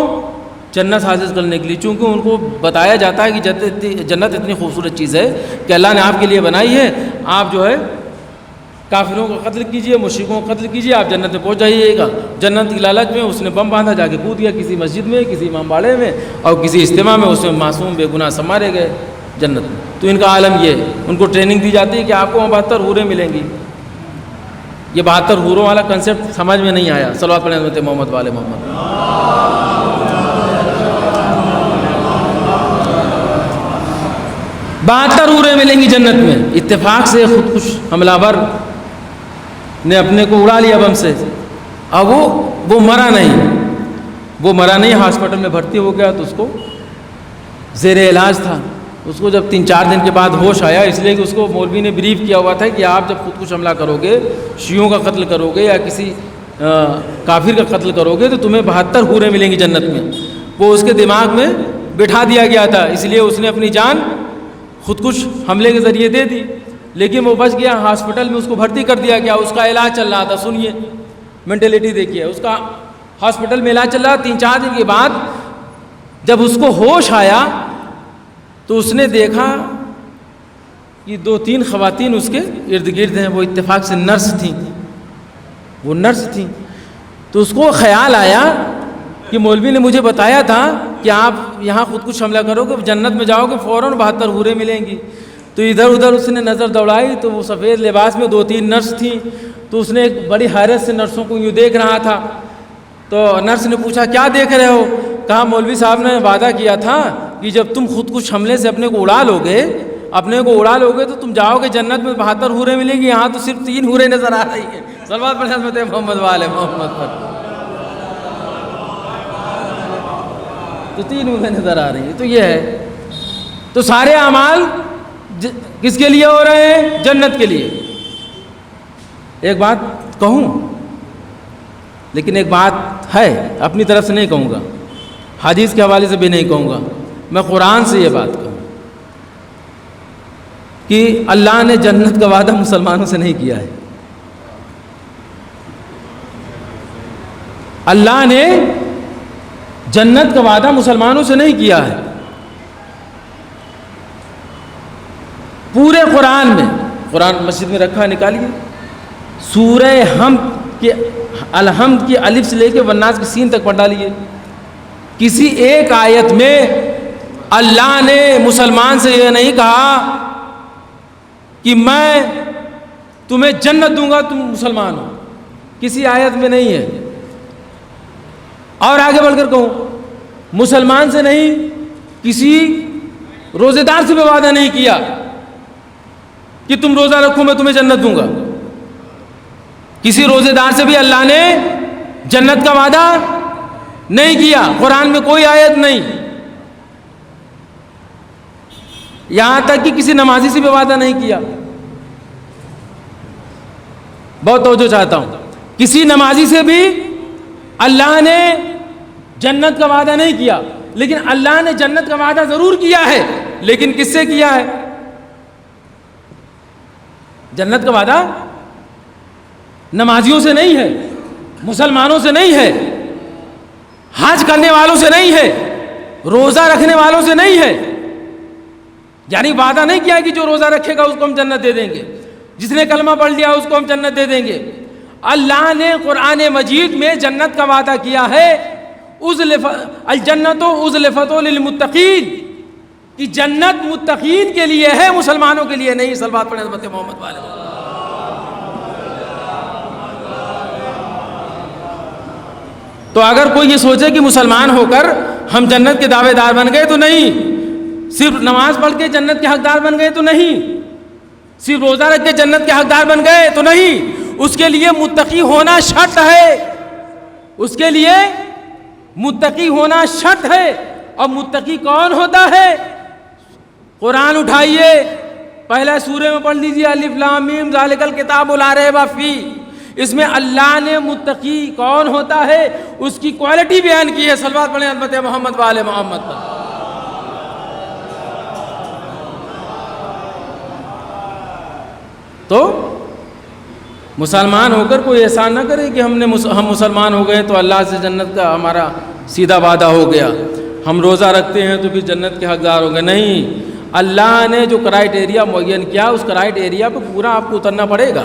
جنت حاصل کرنے کے لیے. چونکہ ان کو بتایا جاتا ہے کہ جنت اتنی خوبصورت چیز ہے کہ اللہ نے آپ کے لیے بنائی ہے، آپ جو ہے کافروں کو قتل کیجیے، مشرکوں کو قتل کیجیے، آپ جنت میں پہنچ جائیے گا۔ جنت کی لالچ میں اس نے بم باندھا، جا کے کود گیا کسی مسجد میں، کسی امام باڑے میں، اور کسی اجتماع میں اس میں معصوم بے گناہ سب مارے گئے جنت میں۔ تو ان کا عالم یہ ہے، ان کو ٹریننگ دی جاتی ہے کہ آپ کو 72 حوریں ملیں گی۔ یہ 72 حوروں والا کنسیپٹ سمجھ میں نہیں آیا۔ صلوات پڑھیں حضرت محمد والے محمد۔ 72 حوریں ملیں گی جنت میں۔ اتفاق سے خود کش حملہ آور نے اپنے کو اڑا لیا بم سے، اب وہ مرا نہیں، ہاسپٹل میں بھرتی ہو گیا، تو اس کو زیر علاج تھا۔ اس کو جب 3-4 دن کے بعد ہوش آیا، اس لیے کہ اس کو مولوی نے بریف کیا ہوا تھا کہ آپ جب خود کش حملہ کرو گے، شیعوں کا قتل کرو گے یا کسی کافر کا قتل کرو گے، تو تمہیں 72 حوریں ملیں گی جنت میں۔ وہ اس کے دماغ میں بٹھا دیا گیا تھا، اس لیے اس نے اپنی جان خودکش حملے کے ذریعے دے دی، لیکن وہ بچ گیا۔ ہاسپٹل میں اس کو بھرتی کر دیا گیا، اس کا علاج چل رہا تھا۔ سنیے مینٹلٹی دیکھیے، اس کا ہاسپٹل میں علاج چل رہا۔ 3-4 دن کے بعد جب اس کو ہوش آیا تو اس نے دیکھا کہ 2-3 خواتین اس کے ارد گرد ہیں، وہ اتفاق سے نرس تھیں۔ تو اس کو خیال آیا کہ مولوی نے مجھے بتایا تھا کہ آپ یہاں خود کش حملہ کرو گے، جنت میں جاؤ گے، فوراً 72 حوریں ملیں گی۔ تو ادھر ادھر اس نے نظر دوڑائی، تو وہ سفید لباس میں 2-3 نرس تھیں۔ تو اس نے ایک بڑی حیرت سے نرسوں کو یوں دیکھ رہا تھا۔ تو نرس نے پوچھا کیا دیکھ رہے ہو؟ کہا مولوی صاحب نے وعدہ کیا تھا کہ جب تم خود کش حملے سے اپنے کو اڑا لو گے تو تم جاؤ گے جنت میں 72 حوریں ملیں گی، یہاں تو صرف 3 حوریں نظر آ رہی ہیں۔ صلوات پڑھیں حضرت محمد والے محمد پر۔ تو 3 حوریں نظر آ رہی ہیں، تو یہ ہے۔ تو سارے اعمال کس کے لیے ہو رہے ہیں؟ جنت کے لیے۔ ایک بات کہوں، لیکن ایک بات ہے، اپنی طرف سے نہیں کہوں گا، حدیث کے حوالے سے بھی نہیں کہوں گا، میں قرآن سے یہ بات کہوں کہ اللہ نے جنت کا وعدہ مسلمانوں سے نہیں کیا ہے۔ اللہ نے جنت کا وعدہ مسلمانوں سے نہیں کیا ہے۔ پورے قرآن میں، قرآن مسجد میں رکھا، نکالیے، سورہ الحمد کی الف سے لے کے والناس کی سین تک پڑھ ڈالیے۔ کسی ایک آیت میں اللہ نے مسلمان سے یہ نہیں کہا کہ میں تمہیں جنت دوں گا تم مسلمان ہو، کسی آیت میں نہیں ہے۔ اور آگے بڑھ کر کہوں، مسلمان سے نہیں، کسی روزے دار سے بھی وعدہ نہیں کیا کہ تم روزہ رکھو میں تمہیں جنت دوں گا۔ کسی روزے دار سے بھی اللہ نے جنت کا وعدہ نہیں کیا، قرآن میں کوئی آیت نہیں۔ یہاں تک کہ کسی نمازی سے بھی وعدہ نہیں کیا۔ بہت توجہ چاہتا ہوں، کسی نمازی سے بھی اللہ نے جنت کا وعدہ نہیں کیا، لیکن اللہ نے جنت کا وعدہ ضرور کیا ہے، لیکن کس سے کیا ہے؟ جنت کا وعدہ نمازیوں سے نہیں ہے، مسلمانوں سے نہیں ہے، حج کرنے والوں سے نہیں ہے، روزہ رکھنے والوں سے نہیں ہے۔ یعنی وعدہ نہیں کیا کہ جو روزہ رکھے گا اس کو ہم جنت دے دیں گے، جس نے کلمہ پڑھ لیا اس کو ہم جنت دے دیں گے۔ اللہ نے قرآن مجید میں جنت کا وعدہ کیا ہے، الجنت ازلفت للمتقین، کہ جنت متقین کے لیے ہے، مسلمانوں کے لیے نہیں۔ صلوات پڑھیں حضرت محمد والے۔ تو اگر کوئی یہ سوچے کہ مسلمان ہو کر ہم جنت کے دعوے دار بن گئے تو نہیں، صرف نماز پڑھ کے جنت کے حقدار بن گئے تو نہیں، صرف روزہ رکھ کے جنت کے حقدار بن گئے تو نہیں، اس کے لیے متقی ہونا شرط ہے، اس کے لیے متقی ہونا شرط ہے۔ اور متقی کون ہوتا ہے؟ قرآن اٹھائیے، پہلے سورے میں پڑھ لیجیے، الف لام میم ذالک الکتاب لا ریب فیہ، اس میں اللہ نے متقی کون ہوتا ہے اس کی کوالٹی بیان کی ہے۔ صلوات پڑھیں حضرت محمد والے محمد پر۔ تو مسلمان ہو کر کوئی احسان نہ کرے کہ ہم مسلمان ہو گئے تو اللہ سے جنت کا ہمارا سیدھا وعدہ ہو گیا، ہم روزہ رکھتے ہیں تو پھر جنت کے حقدار ہو گئے۔ نہیں، اللہ نے جو کرائٹیریا معین کیا اس کرائٹیریا پہ پورا آپ کو اترنا پڑے گا۔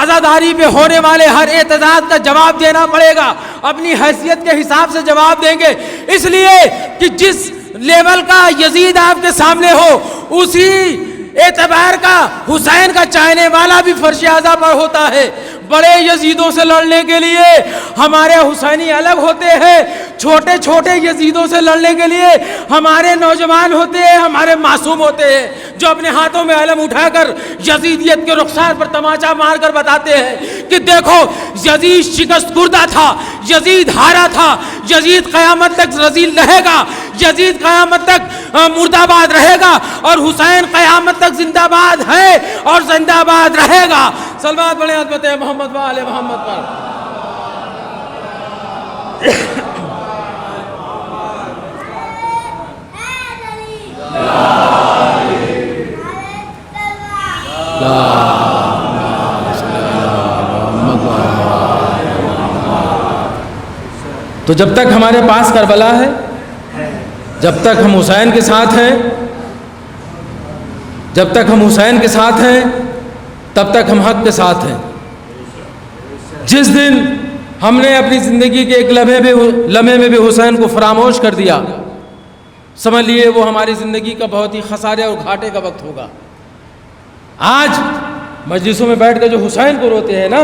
عزاداری پہ ہونے والے ہر اعتراض کا جواب دینا پڑے گا، اپنی حیثیت کے حساب سے جواب دیں گے، اس لیے کہ جس لیول کا یزید آپ کے سامنے ہو اسی اعتبار کا حسین کا چاہنے والا بھی فرش اعضا پر ہوتا ہے۔ بڑے یزیدوں سے لڑنے کے لیے ہمارے حسینی الگ ہوتے ہیں، چھوٹے چھوٹے یزیدوں سے لڑنے کے لیے ہمارے نوجوان ہوتے ہیں، ہمارے معصوم ہوتے ہیں، جو اپنے ہاتھوں میں علم اٹھا کر یزیدیت کے رخسار پر تماچا مار کر بتاتے ہیں کہ دیکھو یزید شکست خوردہ تھا، یزید ہارا تھا، یزید قیامت تک ذلیل رہے گا، یزید قیامت تک مردہ آباد رہے گا، اور حسین قیامت تک زندہ باد ہے اور زندہ آباد رہے گا۔ صلوات بڑے عظمت محمد و آل محمد پر۔ تو جب تک ہمارے پاس کربلا ہے، جب تک ہم حسین کے ساتھ ہیں، جب تک ہم حسین کے ساتھ ہیں تب تک ہم حق کے ساتھ ہیں۔ جس دن ہم نے اپنی زندگی کے ایک لمحے میں بھی حسین کو فراموش کر دیا، سمجھ لیے وہ ہماری زندگی کا بہت ہی خسارے اور گھاٹے کا وقت ہوگا۔ آج مجلسوں میں بیٹھ کر جو حسین کو روتے ہیں نا،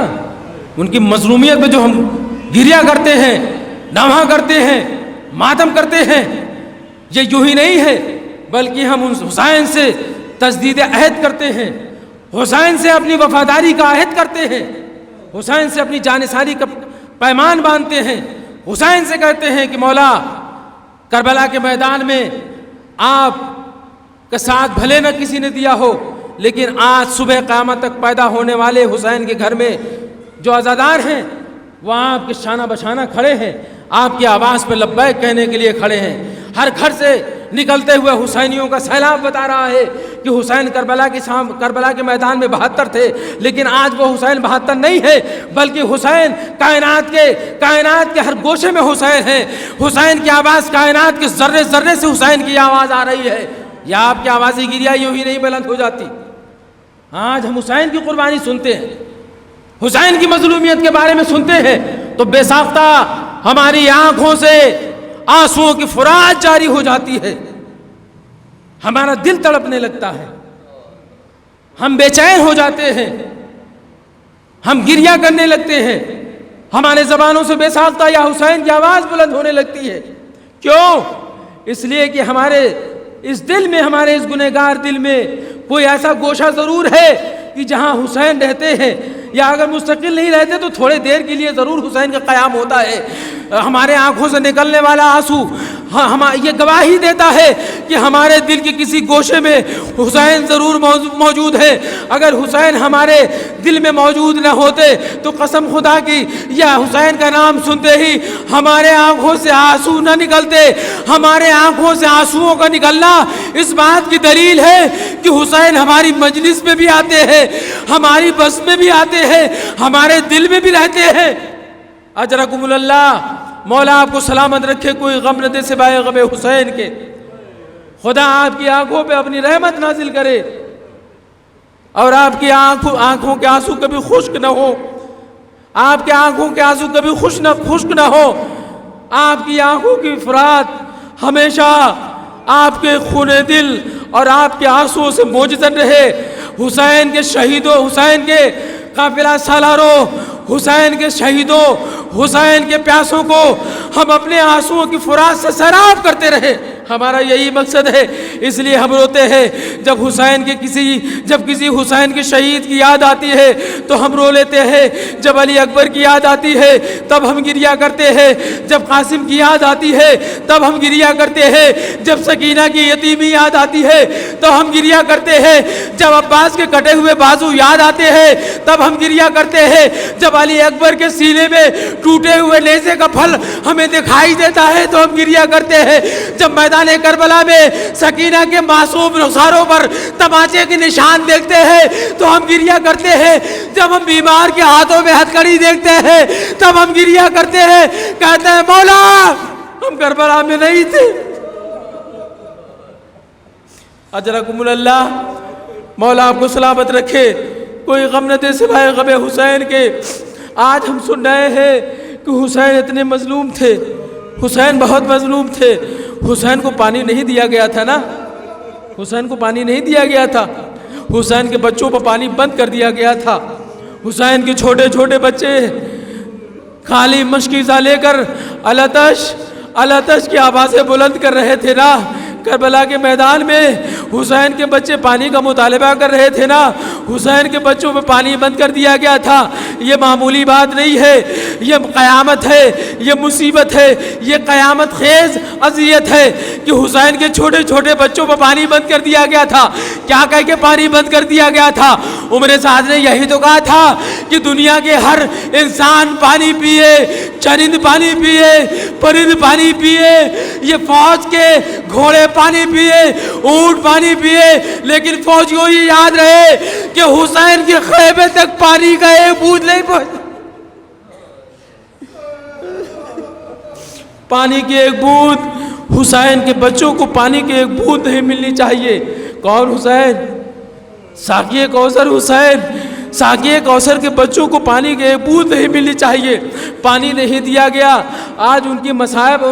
ان کی مظلومیت میں جو ہم گریہ کرتے ہیں، نوحہ کرتے ہیں، ماتم کرتے ہیں، یہ یوں ہی نہیں ہے، بلکہ ہم ان حسین سے تجدید عہد کرتے ہیں، حسین سے اپنی وفاداری کا عہد کرتے ہیں، حسین سے اپنی جانثاری کا پیمان باندھتے ہیں، حسین سے کہتے ہیں کہ مولا کربلا کے میدان میں آپ کا ساتھ بھلے نہ کسی نے دیا ہو، لیکن آج صبح قیامت تک پیدا ہونے والے حسین کے گھر میں جو عزادار ہیں وہ آپ کے شانہ بشانہ کھڑے ہیں، آپ کی آواز پہ لبیک کہنے کے لیے کھڑے ہیں۔ ہر گھر سے نکلتے ہوئے حسینیوں کا سیلاب بتا رہا ہے کہ حسین کربلا کے میدان میں 72 تھے، لیکن آج وہ حسین 72 نہیں ہے، بلکہ حسین کائنات کے ہر گوشے میں حسین ہے۔ حسین کی آواز کائنات کے ذرے ذرے سے حسین کی آواز آ رہی ہے۔ یا آپ کی آوازیں گریا یوں ہی نہیں بلند ہو جاتی۔ آج ہم حسین کی قربانی سنتے ہیں، حسین کی مظلومیت کے بارے میں سنتے ہیں تو بے ساختہ ہماری آنکھوں سے آنسوؤں کی فرات جاری ہو جاتی ہے، ہمارا دل تڑپنے لگتا ہے، ہم بے چین ہو جاتے ہیں، ہم گریہ کرنے لگتے ہیں، ہمارے زبانوں سے بے ساختہ یا حسین کی آواز بلند ہونے لگتی ہے۔ کیوں؟ اس لیے کہ ہمارے اس دل میں، ہمارے اس گنہگار دل میں کوئی ایسا گوشہ ضرور ہے کہ جہاں حسین رہتے ہیں، یا اگر مستقل نہیں رہتے تو تھوڑے دیر کے لیے ضرور حسین کا قیام ہوتا ہے۔ ہمارے آنکھوں سے نکلنے والا آنسو یہ گواہی دیتا ہے کہ ہمارے دل کے کسی گوشے میں حسین ضرور موجود ہے۔ اگر حسین ہمارے دل میں موجود نہ ہوتے تو قسم خدا کی یا حسین کا نام سنتے ہی ہمارے آنکھوں سے آنسو نہ نکلتے۔ ہمارے آنکھوں سے آنسوؤں کا نکلنا اس بات کی دلیل ہے کہ حسین ہماری مجلس میں بھی آتے ہیں، ہماری بس میں بھی آتے ہیں، ہمارے دل میں بھی رہتے ہیں۔ اجرکم اللہ، مولا آپ کو سلامت رکھے، کوئی غم نہ دے سوائے غم حسین کے۔ خدا آپ کی آنکھوں پہ اپنی رحمت نازل کرے اور آپ کی آنکھوں کے آنسو کبھی خشک نہ ہو، آپ کے آنکھوں کے آنسو کبھی خشک نہ ہو، آپ کی آنکھوں کی فرات ہمیشہ آپ کے خون دل اور آپ کے آنسو سے موجزن رہے۔ حسین کے شہیدوں، حسین کے قافلہ سالاروں، حسین کے شہیدوں، حسین کے پیاسوں کو ہم اپنے آنسوؤں کی فرات سے سیراب کرتے رہے، ہمارا یہی مقصد ہے۔ اس لیے ہم روتے ہیں جب کسی حسین کے شہید کی یاد آتی ہے تو ہم رو لیتے ہیں، جب علی اکبر کی یاد آتی ہے تب ہم گریہ کرتے ہیں، جب قاسم کی یاد آتی ہے تب ہم گریہ کرتے ہیں، جب سکینہ کی یتیمی یاد آتی ہے تو ہم گریہ کرتے ہیں، جب عباس کے کٹے ہوئے بازو یاد آتے ہیں تب ہم گریہ کرتے ہیں، جب علی اکبر کے سینے میں ٹوٹے ہوئے نیزے کا پھل ہمیں دکھائی دیتا ہے تو ہم گریہ کرتے ہیں، جب میدان کربلا میں سکینہ کے معصوم رخساروں پر تماچے کے نشان دیکھتے ہیں تو ہم گریہ کرتے ہیں، جب ہم بیمار کے ہاتھوں میں ہتھکڑی دیکھتے ہیں تب ہم گریہ کرتے ہیں، کہتے ہیں مولا ہم کربلا میں نہیں تھے۔ اجرکم اللہ، مولا آپ کو سلامت رکھے، کوئی غم نہ دے سوائے غم حسین کے۔ آج ہم سن رہے ہیں کہ حسین اتنے مظلوم تھے، حسین بہت مظلوم تھے۔ حسین کو پانی نہیں دیا گیا تھا نا، حسین کو پانی نہیں دیا گیا تھا، حسین کے بچوں پر پانی بند کر دیا گیا تھا۔ حسین کے چھوٹے چھوٹے بچے خالی مشکیزہ لے کر الاتش الاتش کی آوازیں بلند کر رہے تھے نا کربلا کے میدان میں۔ حسین کے بچے پانی کا مطالبہ کر رہے تھے نا، حسین کے بچوں پہ پانی بند کر دیا گیا تھا۔ یہ معمولی بات نہیں ہے، یہ قیامت ہے، یہ مصیبت ہے، یہ قیامت خیز اذیت ہے کہ حسین کے چھوٹے چھوٹے بچوں پہ پانی بند کر دیا گیا تھا۔ کیا کہہ کے پانی بند کر دیا گیا تھا؟ عمر سعد نے یہی تو کہا تھا کہ دنیا کے ہر انسان پانی پیے، چرند پانی پیے، پرند پانی پیے، یہ فوج کے گھوڑے پانی پیے، اونٹ پانی پیے، لیکن فوجیوں یہ یاد رہے کہ حسین کے خیمے تک پانی کا ایک بوند نہیں پہنچا۔ پانی کی ایک بوند، حسین کے بچوں کو پانی کی ایک بوند نہیں ملنی چاہیے۔ کون حسین؟ ساقی کوثر حسین۔ ساقی کوثر کے بچوں کو پانی کی ایک بوند نہیں ملنی چاہیے، پانی نہیں دیا گیا۔ آج ان کی مصائب،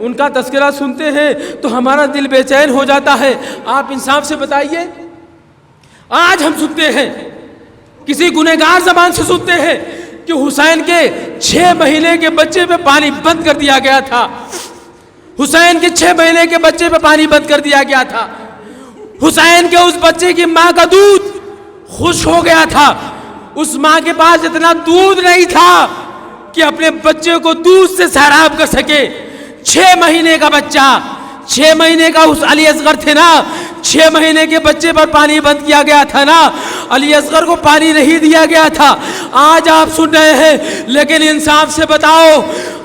ان کا تذکرہ سنتے ہیں تو ہمارا دل بے چین ہو جاتا ہے۔ آپ انصاف سے بتائیے، آج ہم سنتے ہیں، کسی گنہگار زبان سے سنتے ہیں کہ حسین کے 6 مہینے کے بچے پہ پانی بند کر دیا گیا تھا، حسین کے 6 مہینے کے بچے پہ پانی بند کر دیا گیا تھا، حسین کے اس بچے کی ماں کا دودھ خشک ہو گیا تھا، اس ماں کے پاس اتنا دودھ نہیں تھا کہ اپنے بچے کو دودھ سے سیراب کر سکے۔ 6 مہینے کا بچہ، 6 مہینے کا اس علی اصغر تھے نا، 6 مہینے کے بچے پر پانی بند کیا گیا تھا نا، علی اصغر کو پانی نہیں دیا گیا تھا۔ آج آپ سن رہے ہیں، لیکن انصاف سے بتاؤ،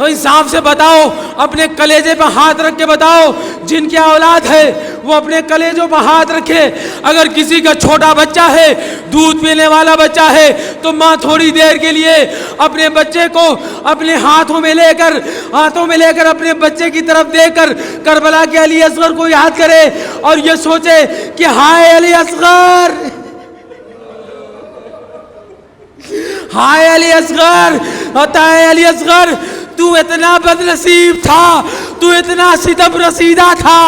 انصاف سے بتاؤ، اپنے کلیجے پہ ہاتھ رکھ کے بتاؤ، جن کی اولاد ہے وہ اپنے کلیجوں پہ ہاتھ رکھے۔ اگر کسی کا چھوٹا بچہ ہے، دودھ پینے والا بچہ ہے، تو ماں تھوڑی دیر کے لیے اپنے بچے کو اپنے ہاتھوں میں لے کر اپنے بچے کی طرف دیکھ کر کربلا کے علی اصغر کو یاد کرے اور یہ سوچے کہ ہائے علی اصغر، ہائے علی اصغر، ہوتا ہے علی اصغر، تو اتنا بد نصیب تھا، تو اتنا ستم رسیدہ تھا،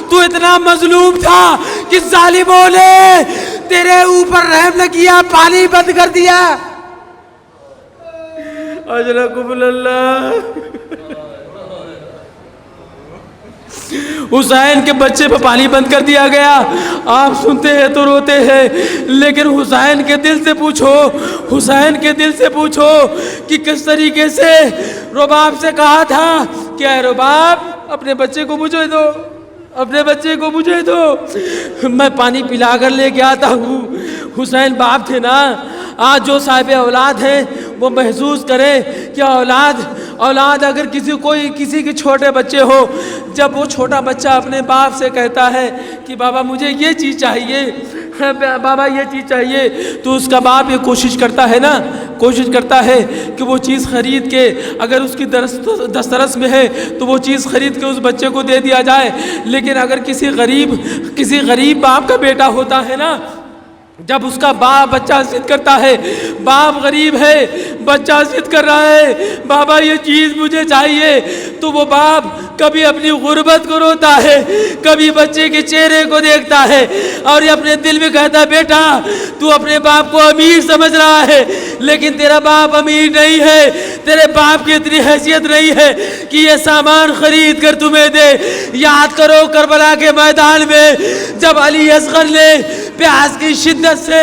تو اتنا مظلوم تھا کہ ظالموں نے تیرے اوپر رحم نہ کیا، پانی بند کر دیا۔ اجرکم اللہ۔ حسین کے بچے پہ پانی بند کر دیا گیا۔ آپ سنتے ہیں تو روتے ہیں، لیکن حسین کے دل سے پوچھو، حسین کے دل سے پوچھو کہ کس طریقے سے رباب سے کہا تھا کہ اے رباب اپنے بچے کو مجھے دو، اپنے بچے کو مجھے دو، میں پانی پلا کر لے کے آتا ہوں۔ حسین باپ تھے نا۔ آج جو صاحب اولاد ہیں وہ محسوس کرے کہ اولاد اگر کسی کے چھوٹے بچے ہو، جب وہ چھوٹا بچہ اپنے باپ سے کہتا ہے کہ بابا مجھے یہ چیز چاہیے، بابا یہ چیز چاہیے، تو اس کا باپ یہ کوشش کرتا ہے نا، کوشش کرتا ہے کہ وہ چیز خرید کے، اگر اس کی دسترس میں ہے تو وہ چیز خرید کے اس بچے کو دے دیا جائے۔ لیکن اگر کسی غریب باپ کا بیٹا ہوتا ہے نا، جب اس کا بچہ ضد کرتا ہے، باپ غریب ہے، بچہ ضد کر رہا ہے بابا یہ چیز مجھے چاہیے، تو وہ باپ کبھی اپنی غربت کو روتا ہے، کبھی بچے کے چہرے کو دیکھتا ہے اور یہ اپنے دل میں کہتا ہے بیٹا تو اپنے باپ کو امیر سمجھ رہا ہے، لیکن تیرا باپ امیر نہیں ہے، تیرے باپ کی اتنی حیثیت نہیں ہے کہ یہ سامان خرید کر تمہیں دے۔ یاد کرو کربلا کے میدان میں جب علی اصغر نے پیاس کی شدت سے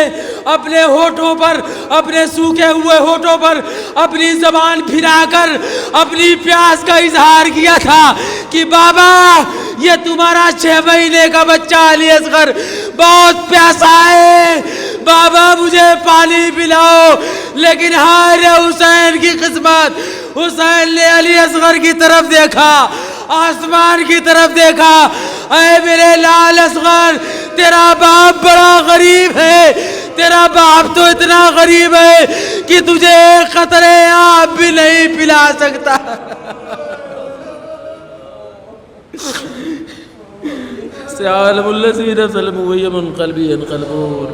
اپنے ہونٹوں پر، اپنے سوکھے ہوئے ہونٹوں پر اپنی زبان پھرا کر اپنی پیاس کا اظہار کیا تھا کہ بابا یہ تمہارا 6 مہینے کا بچہ علی اصغر بہت پیاسا ہے، بابا مجھے پانی پلاؤ۔ لیکن ہائے حسین کی قسمت، حسین نے علی اصغر کی طرف دیکھا، آسمان کی طرف دیکھا، اے میرے لال اصغر تیرا باپ بڑا غریب ہے، تیرا باپ تو اتنا غریب ہے کہ تجھے قطرے آب بھی نہیں پلا سکتا۔ سیعلم الذین ظلموا من قلبی انقلبون۔